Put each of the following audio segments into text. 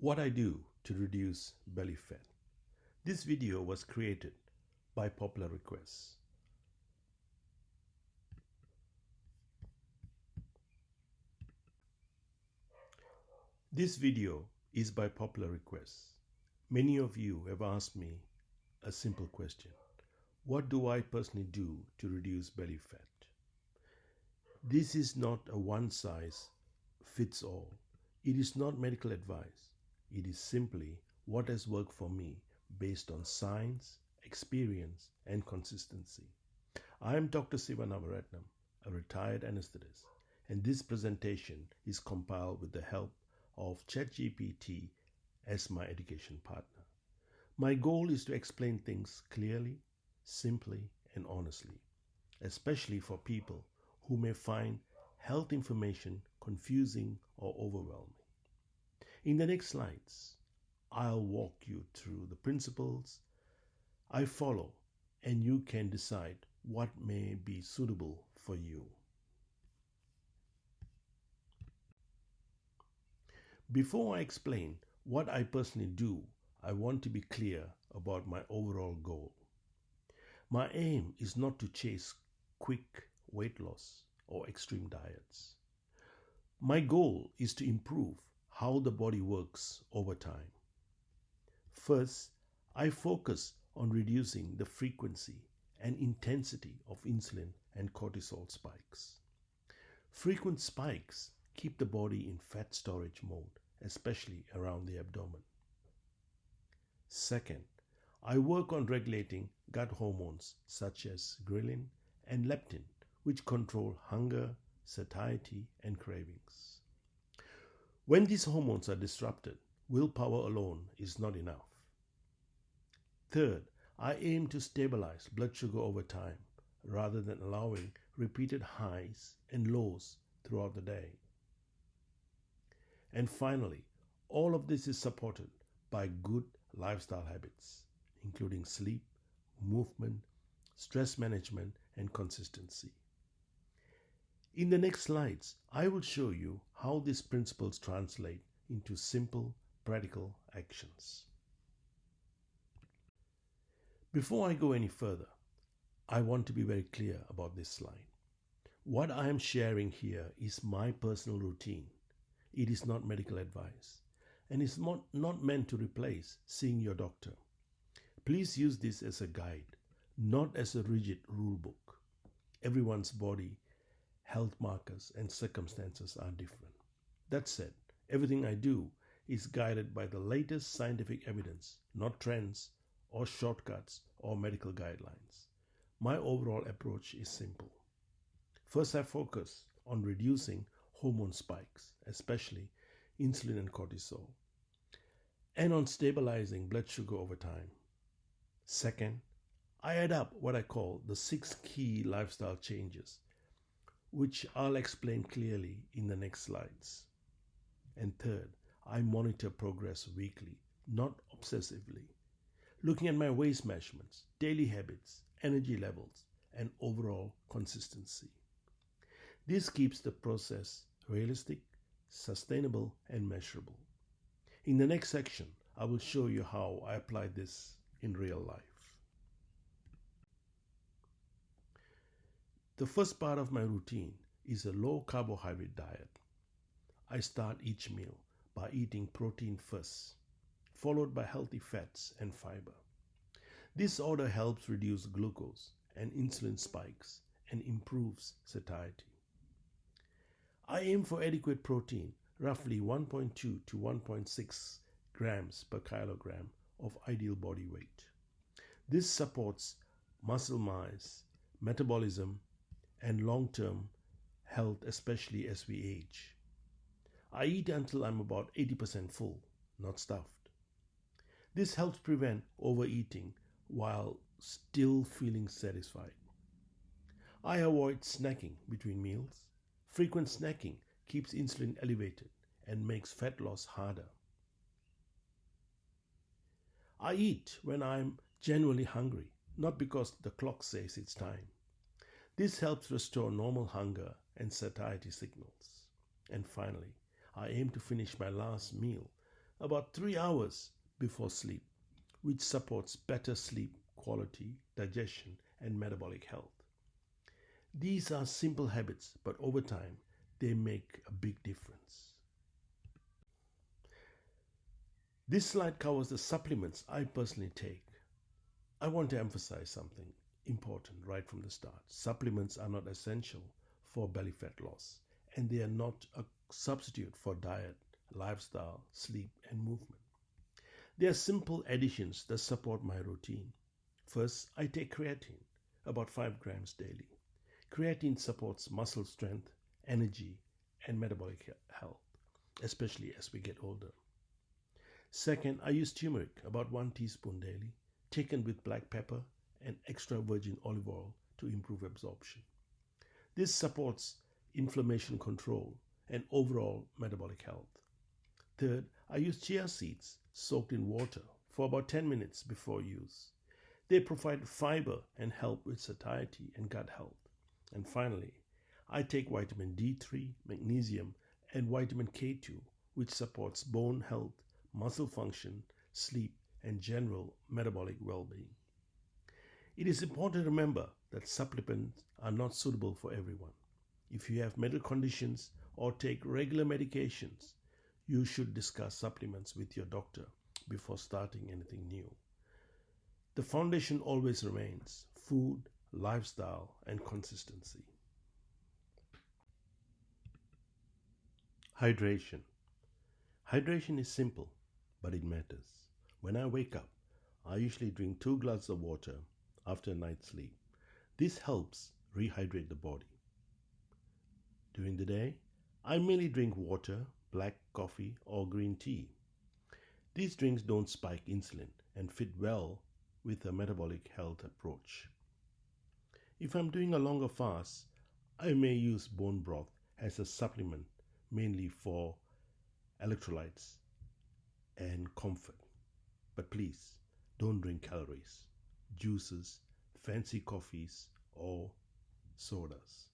What I do to reduce belly fat. This video was created by popular request. This video is by popular request. Many of you have asked me a simple question. What do I personally do to reduce belly fat? This is not a one size fits all. It is not medical advice. It is simply what has worked for me based on science, experience, and consistency. I am Dr. Siva Navaratnam, a retired anesthetist, and this presentation is compiled with the help of ChatGPT as my education partner. My goal is to explain things clearly, simply, and honestly, especially for people who may find health information confusing or overwhelming. In the next slides, I'll walk you through the principles I follow, and you can decide what may be suitable for you. Before I explain what I personally do, I want to be clear about my overall goal. My aim is not to chase quick weight loss or extreme diets. My goal is to improve how the body works over time. First, I focus on reducing the frequency and intensity of insulin and cortisol spikes. Frequent spikes keep the body in fat storage mode, especially around the abdomen. Second, I work on regulating gut hormones such as ghrelin and leptin, which control hunger, satiety, and cravings. When these hormones are disrupted, willpower alone is not enough. Third, I aim to stabilize blood sugar over time rather than allowing repeated highs and lows throughout the day. And finally, all of this is supported by good lifestyle habits, including sleep, movement, stress management, and consistency. In the next slides, I will show you how these principles translate into simple, practical actions. Before I go any further, I want to be very clear about this slide. What I am sharing here is my personal routine. It is not medical advice and is not meant to replace seeing your doctor. Please use this as a guide, not as a rigid rule book. Everyone's body, health markers, and circumstances are different. That said, everything I do is guided by the latest scientific evidence, not trends or shortcuts or medical guidelines. My overall approach is simple. First, I focus on reducing hormone spikes, especially insulin and cortisol, and on stabilizing blood sugar over time. Second, I add up what I call the 6 key lifestyle changes, which I'll explain clearly in the next slides. And third, I monitor progress weekly, not obsessively, looking at my waist measurements, daily habits, energy levels, and overall consistency. This keeps the process realistic, sustainable, and measurable. In the next section, I will show you how I apply this in real life. The first part of my routine is a low carbohydrate diet. I start each meal by eating protein first, followed by healthy fats and fiber. This order helps reduce glucose and insulin spikes and improves satiety. I aim for adequate protein, roughly 1.2 to 1.6 grams per kilogram of ideal body weight. This supports muscle mass, metabolism, and long-term health, especially as we age. I eat until I'm about 80% full, not stuffed. This helps prevent overeating while still feeling satisfied. I avoid snacking between meals. Frequent snacking keeps insulin elevated and makes fat loss harder. I eat when I'm genuinely hungry, not because the clock says it's time. This helps restore normal hunger and satiety signals. And finally, I aim to finish my last meal about 3 hours before sleep, which supports better sleep quality, digestion, and metabolic health. These are simple habits, but over time, they make a big difference. This slide covers the supplements I personally take. I want to emphasize something important right from the start. Supplements are not essential for belly fat loss, and they are not a substitute for diet, lifestyle, sleep, and movement. They are simple additions that support my routine. First, I take creatine, about 5 grams daily. Creatine supports muscle strength, energy, and metabolic health, especially as we get older. Second, I use turmeric, about 1 teaspoon daily, taken with black pepper and extra virgin olive oil to improve absorption. This supports inflammation control and overall metabolic health. Third, I use chia seeds soaked in water for about 10 minutes before use. They provide fiber and help with satiety and gut health. And finally, I take vitamin D3, magnesium, and vitamin K2, which supports bone health, muscle function, sleep, and general metabolic well-being. It is important to remember that supplements are not suitable for everyone. If you have medical conditions or take regular medications, you should discuss supplements with your doctor before starting anything new. The foundation always remains food, lifestyle, and consistency. Hydration. Hydration is simple, but it matters. When I wake up, I usually drink 2 glasses of water after a night's sleep. This helps rehydrate the body. During the day, I mainly drink water, black coffee, or green tea. These drinks don't spike insulin and fit well with a metabolic health approach. If I'm doing a longer fast, I may use bone broth as a supplement, mainly for electrolytes and comfort. But please, don't drink calories, juices, fancy coffees, or sodas.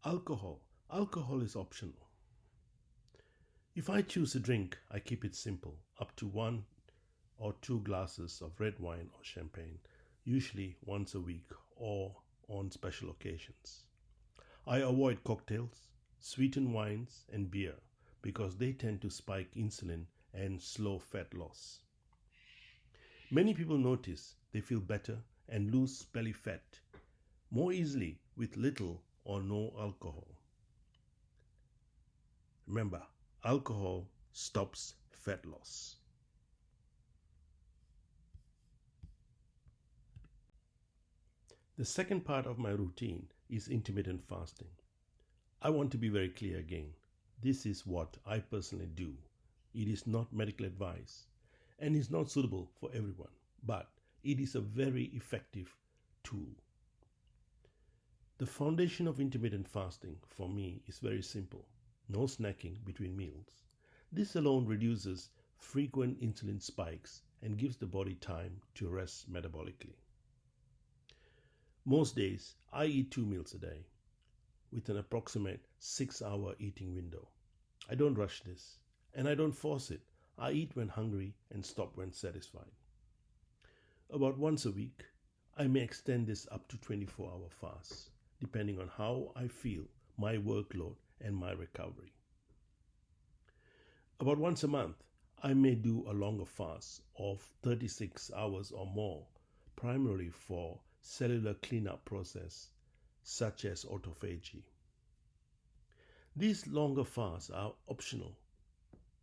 Alcohol. Alcohol is optional. If I choose a drink, I keep it simple, up to 1 or 2 glasses of red wine or champagne, usually once a week or on special occasions. I avoid cocktails, sweetened wines, and beer because they tend to spike insulin and slow fat loss. Many people notice they feel better and lose belly fat more easily with little or no alcohol. Remember, alcohol stops fat loss. The second part of my routine is intermittent fasting. I want to be very clear again. This is what I personally do. It is not medical advice and is not suitable for everyone, but it is a very effective tool. The foundation of intermittent fasting for me is very simple. No snacking between meals. This alone reduces frequent insulin spikes and gives the body time to rest metabolically. Most days, I eat 2 meals a day with an approximate 6-hour eating window. I don't rush this and I don't force it. I eat when hungry and stop when satisfied. About once a week, I may extend this up to 24-hour fasts, depending on how I feel, my workload, and my recovery. About once a month, I may do a longer fast of 36 hours or more, primarily for cellular cleanup process such as autophagy. These longer fasts are optional,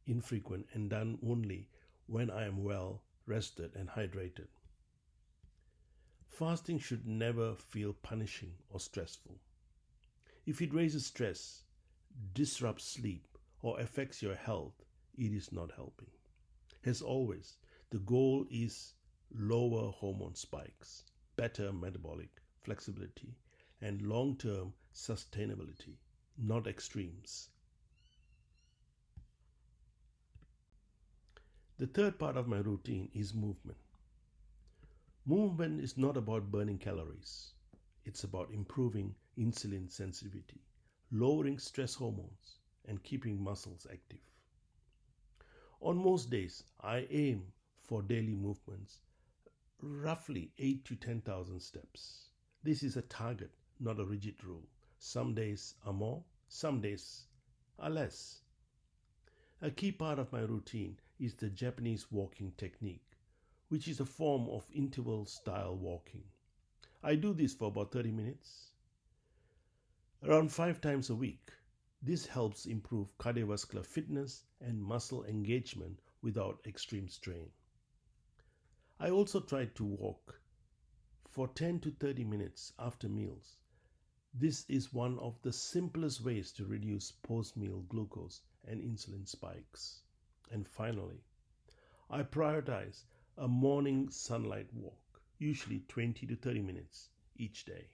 infrequent, and done only when I am well rested and hydrated. Fasting should never feel punishing or stressful. If it raises stress, disrupts sleep, or affects your health, it is not helping. As always, the goal is lower hormone spikes, better metabolic flexibility, and long-term sustainability, not extremes. The third part of my routine is movement. Movement is not about burning calories. It's about improving insulin sensitivity, lowering stress hormones, and keeping muscles active. On most days, I aim for daily movements, roughly 8 to 10,000 steps. This is a target, not a rigid rule. Some days are more, some days are less. A key part of my routine is the Japanese walking technique, which is a form of interval style walking. I do this for about 30 minutes, around 5 times a week. This helps improve cardiovascular fitness and muscle engagement without extreme strain. I also try to walk for 10 to 30 minutes after meals. This is one of the simplest ways to reduce post-meal glucose and insulin spikes. And finally, I prioritize a morning sunlight walk, usually 20 to 30 minutes each day.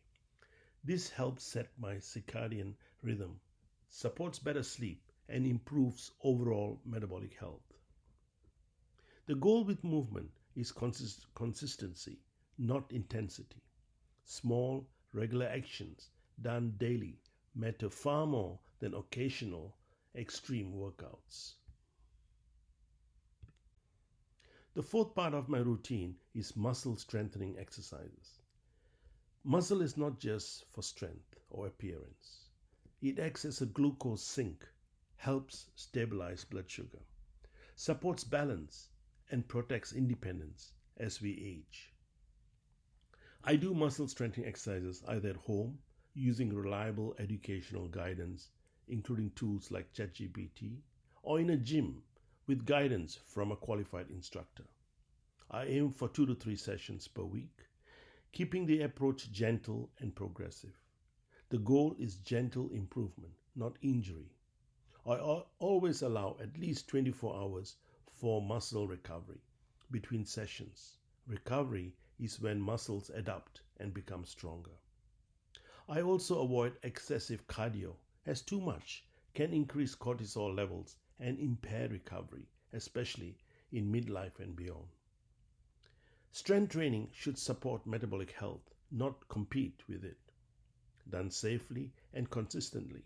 This helps set my circadian rhythm, supports better sleep, and improves overall metabolic health. The goal with movement is consistency, not intensity. Small, regular actions done daily matter far more than occasional extreme workouts. The fourth part of my routine is muscle strengthening exercises. Muscle is not just for strength or appearance. It acts as a glucose sink, helps stabilize blood sugar, supports balance, and protects independence as we age. I do muscle strengthening exercises either at home using reliable educational guidance, including tools like ChatGPT, or in a gym with guidance from a qualified instructor. I aim for 2 to 3 sessions per week, keeping the approach gentle and progressive. The goal is gentle improvement, not injury. I always allow at least 24 hours for muscle recovery between sessions. Recovery is when muscles adapt and become stronger. I also avoid excessive cardio, as too much can increase cortisol levels and impair recovery, especially in midlife and beyond. Strength training should support metabolic health, not compete with it. Done safely and consistently,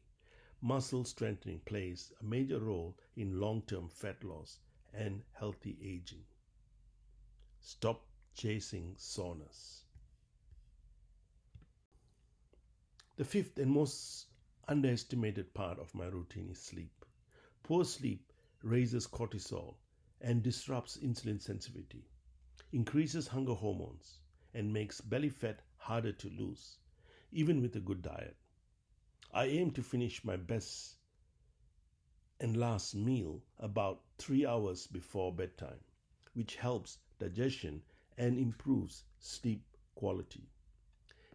muscle strengthening plays a major role in long-term fat loss and healthy aging. Stop chasing soreness. The fifth and most underestimated part of my routine is sleep. Poor sleep raises cortisol and disrupts insulin sensitivity, increases hunger hormones, and makes belly fat harder to lose, even with a good diet. I aim to finish my best and last meal about 3 hours before bedtime, which helps digestion and improves sleep quality.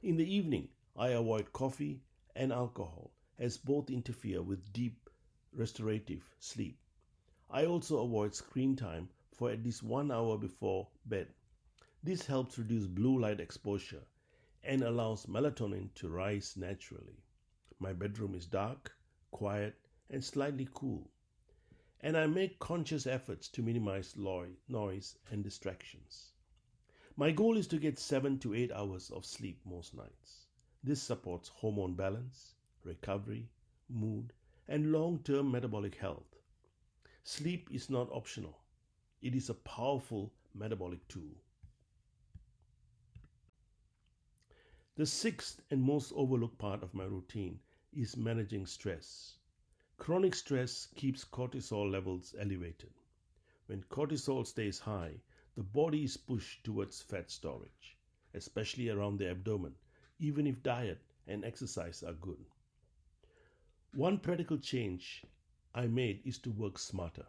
In the evening, I avoid coffee and alcohol as both interfere with deep restorative sleep. I also avoid screen time for at least 1 hour before bed. This helps reduce blue light exposure and allows melatonin to rise naturally. My bedroom is dark, quiet, and slightly cool, and I make conscious efforts to minimize noise and distractions. My goal is to get 7 to 8 hours of sleep most nights. This supports hormone balance, recovery, mood, and long-term metabolic health. Sleep is not optional. It is a powerful metabolic tool. The sixth and most overlooked part of my routine is managing stress. Chronic stress keeps cortisol levels elevated. When cortisol stays high, the body is pushed towards fat storage, especially around the abdomen, even if diet and exercise are good. One practical change I made is to work smarter,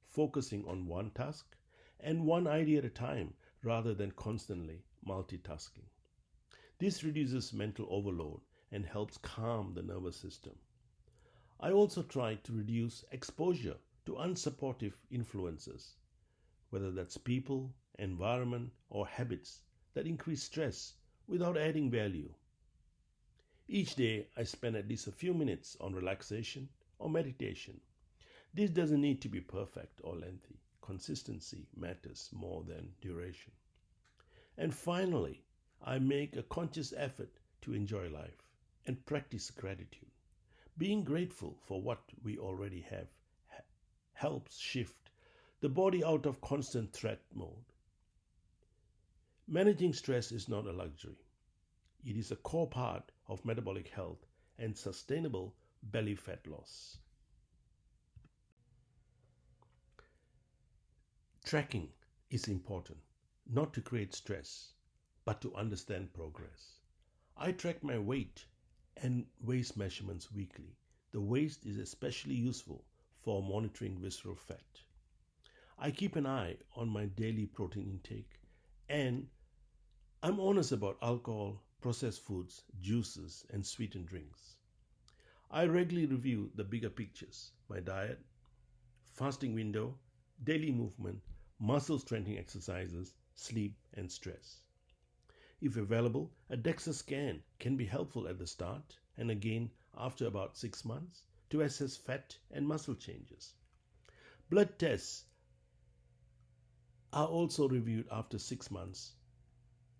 focusing on one task and one idea at a time rather than constantly multitasking. This reduces mental overload and helps calm the nervous system. I also try to reduce exposure to unsupportive influences, whether that's people, environment, or habits that increase stress without adding value. Each day, I spend at least a few minutes on relaxation or meditation. This doesn't need to be perfect or lengthy. Consistency matters more than duration. And finally, I make a conscious effort to enjoy life and practice gratitude. Being grateful for what we already have helps shift the body out of constant threat mode. Managing stress is not a luxury, it is a core part of metabolic health and sustainable belly fat loss. Tracking is important, not to create stress, but to understand progress. I track my weight and waist measurements weekly. The waist is especially useful for monitoring visceral fat. I keep an eye on my daily protein intake, and I'm honest about alcohol, processed foods, juices, and sweetened drinks. I regularly review the bigger pictures: my diet, fasting window, daily movement, muscle strengthening exercises, sleep, and stress. If available, a DEXA scan can be helpful at the start and again after about 6 months to assess fat and muscle changes. Blood tests are also reviewed after 6 months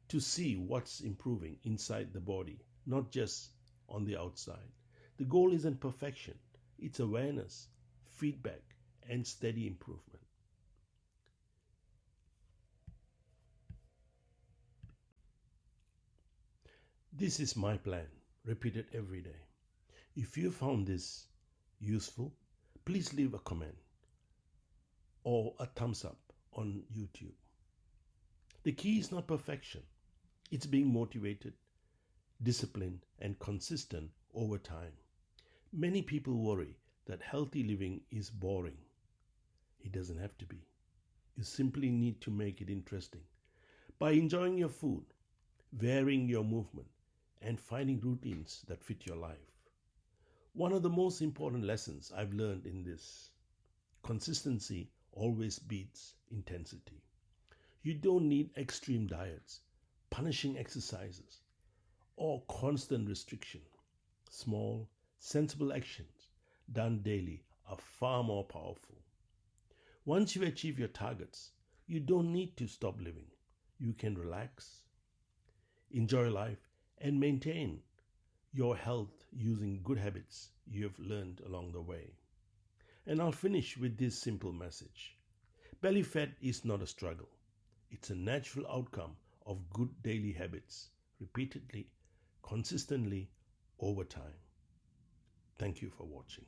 to see what's improving inside the body, not just on the outside. The goal isn't perfection, it's awareness, feedback, and steady improvement. This is my plan, repeated every day. If you found this useful, please leave a comment or a thumbs up on YouTube. The key is not perfection, it's being motivated, disciplined, and consistent over time. Many people worry that healthy living is boring. It doesn't have to be. You simply need to make it interesting by enjoying your food, varying your movement, and finding routines that fit your life. One of the most important lessons I've learned in this: consistency always beats intensity. You don't need extreme diets, punishing exercises, or constant restriction. Small, sensible actions done daily are far more powerful. Once you achieve your targets, you don't need to stop living. You can relax, enjoy life, and maintain your health using good habits you have learned along the way. And I'll finish with this simple message: belly fat is not a struggle, it's a natural outcome of good daily habits, repeatedly, consistently, over time. Thank you for watching.